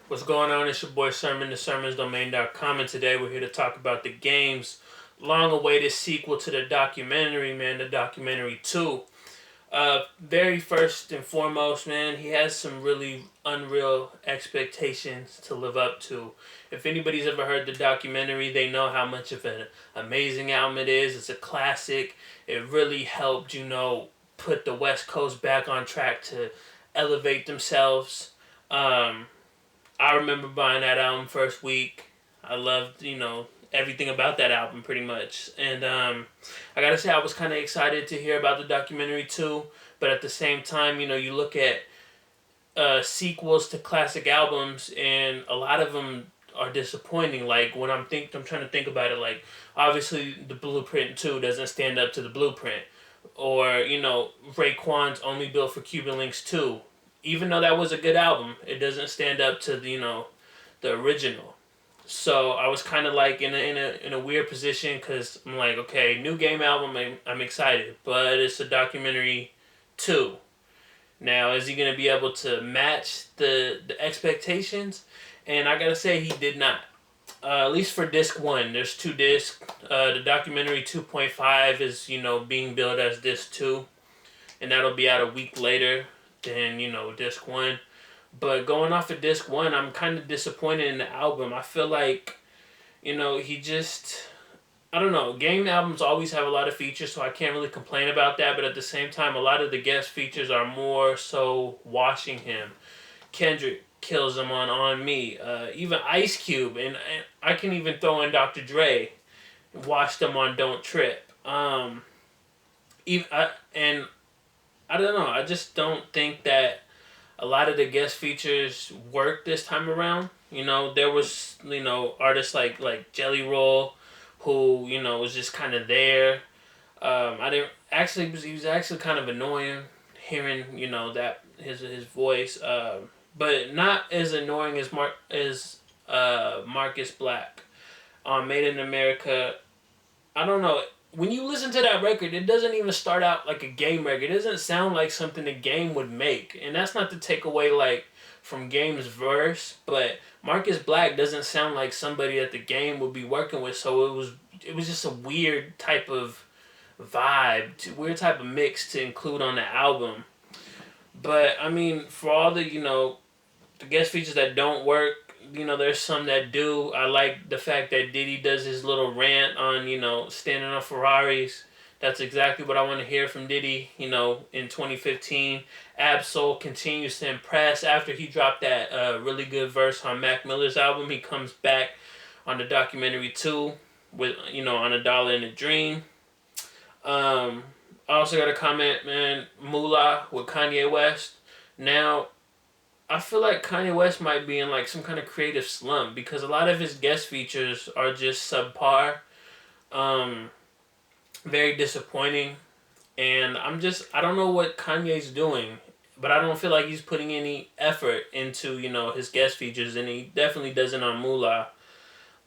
What's going on? It's your boy Sermon, the sermonsdomain.com, and today we're here to talk about the game's long-awaited sequel to the documentary, man, the documentary 2. Very first and foremost, man, he has some really unreal expectations to live up to. If anybody's ever heard the documentary, they know how much of an amazing album it is. It's a classic. It really helped, put the West Coast back on track to elevate themselves. Um, I remember buying that album first week. I loved, everything about that album pretty much. And I gotta say, I was kind of excited to hear about the documentary too. But at the same time, you look at sequels to classic albums, and a lot of them are disappointing. Like when I'm trying to think about it. Like obviously, the Blueprint 2 doesn't stand up to the Blueprint, or Raekwon's Only Built for Cuban Links 2. Even though that was a good album, it doesn't stand up to the original. So I was kind of like in a weird position because I'm like, okay, new game album, I'm excited, but it's a documentary too. Now, is he gonna be able to match the expectations? And I gotta say, he did not. At least for disc one, there's two discs. The documentary 2.5 is being billed as disc two, and that'll be out a week later than disc one. But going off of disc one, I'm kind of disappointed in the album. I feel like, he just. I don't know. Game albums always have a lot of features, so I can't really complain about that. But at the same time, a lot of the guest features are more so washing him. Kendrick kills him on Me. Even Ice Cube, and I can even throw in Dr. Dre, washed him on Don't Trip. And I don't know. I just don't think that a lot of the guest features worked this time around. There was artists like Jelly Roll, who was just kind of there. I didn't actually he was actually kind of annoying hearing that his voice, but not as annoying as Marcus Black on Made in America. I don't know. When you listen to that record, it doesn't even start out like a Game record. It doesn't sound like something the Game would make. And that's not to take away like from Game's verse, but Marcus Black doesn't sound like somebody that the Game would be working with. So it was just a weird type of vibe, weird type of mix to include on the album. But I mean, for all the guest features that don't work, there's some that do. I like the fact that Diddy does his little rant on, standing on Ferraris. That's exactly what I want to hear from Diddy, in 2015. Absol continues to impress. After he dropped that really good verse on Mac Miller's album, he comes back on the documentary too with, on A Dollar in a Dream. I also got a comment, man, Moolah with Kanye West. Now, I feel like Kanye West might be in like some kind of creative slump because a lot of his guest features are just subpar, um, very disappointing, and I don't know what Kanye's doing, but I don't feel like he's putting any effort into his guest features, and he definitely doesn't on Moolah.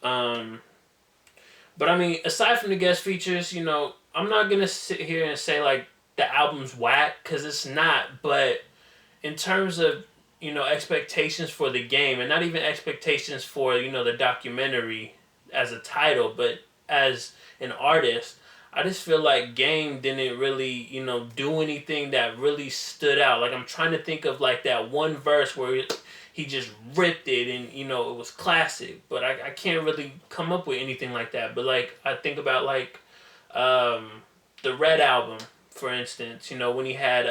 Um, but I mean, aside from the guest features, I'm not gonna sit here and say like the album's whack because it's not, but in terms of expectations for the game, and not even expectations for the documentary as a title, but as an artist, I just feel like Game didn't really do anything that really stood out. Like I'm trying to think of like that one verse where he just ripped it, and it was classic, but I can't really come up with anything like that. But like I think about like um, the Red album, for instance, when he had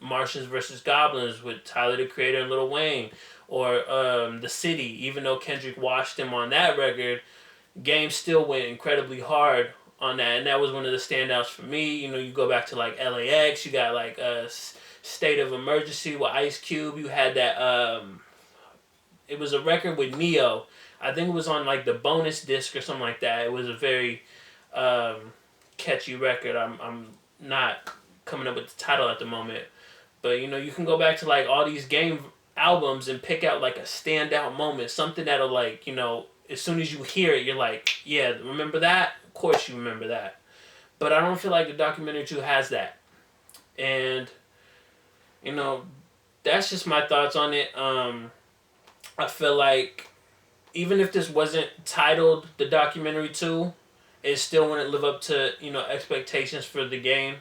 Martians versus Goblins with Tyler the Creator and Lil Wayne, or The City, even though Kendrick washed him on that record, Game still went incredibly hard on that, and that was one of the standouts for me. You go back to like LAX, you got like State of Emergency with Ice Cube, you had that, it was a record with Neo. I think it was on like the bonus disc or something like that. It was a very um, catchy record. I'm not coming up with the title at the moment, but you can go back to like all these Game albums and pick out like a standout moment, something that'll like as soon as you hear it, you're like, yeah, remember that? Of course you remember that. But I don't feel like the documentary 2 has that, and you know that's just my thoughts on it. I feel like even if this wasn't titled the documentary 2, it still wouldn't live up to, expectations for the game.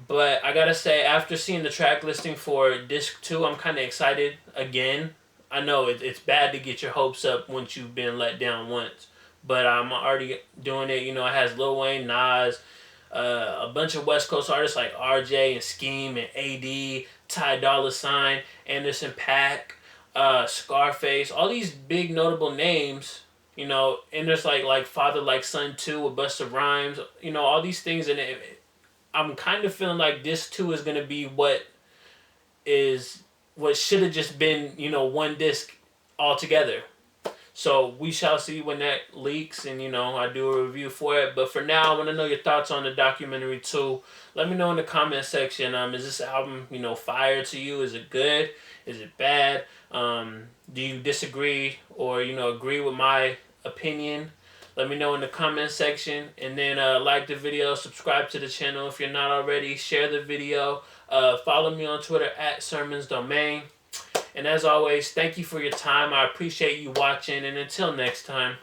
But I gotta say, after seeing the track listing for disc 2, I'm kind of excited again. I know it's bad to get your hopes up once you've been let down once, but I'm already doing it. It has Lil Wayne, Nas, a bunch of West Coast artists like RJ and Scheme and AD, Ty Dolla Sign, Anderson .Paak, Scarface, all these big notable names. And there's like Father Like Son 2 with Busta Rhymes. All these things, and I'm kind of feeling like this 2 is gonna be what should have just been one disc altogether. So we shall see when that leaks, and I do a review for it. But for now, I want to know your thoughts on the documentary 2. Let me know in the comment section. Is this album fire to you? Is it good? Is it bad? Do you disagree or agree with my opinion? Let me know in the comment section, and then like the video, subscribe to the channel if you're not already, share the video, follow me on Twitter at SermonsDomain. And as always, thank you for your time. I appreciate you watching, and until next time,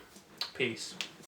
peace.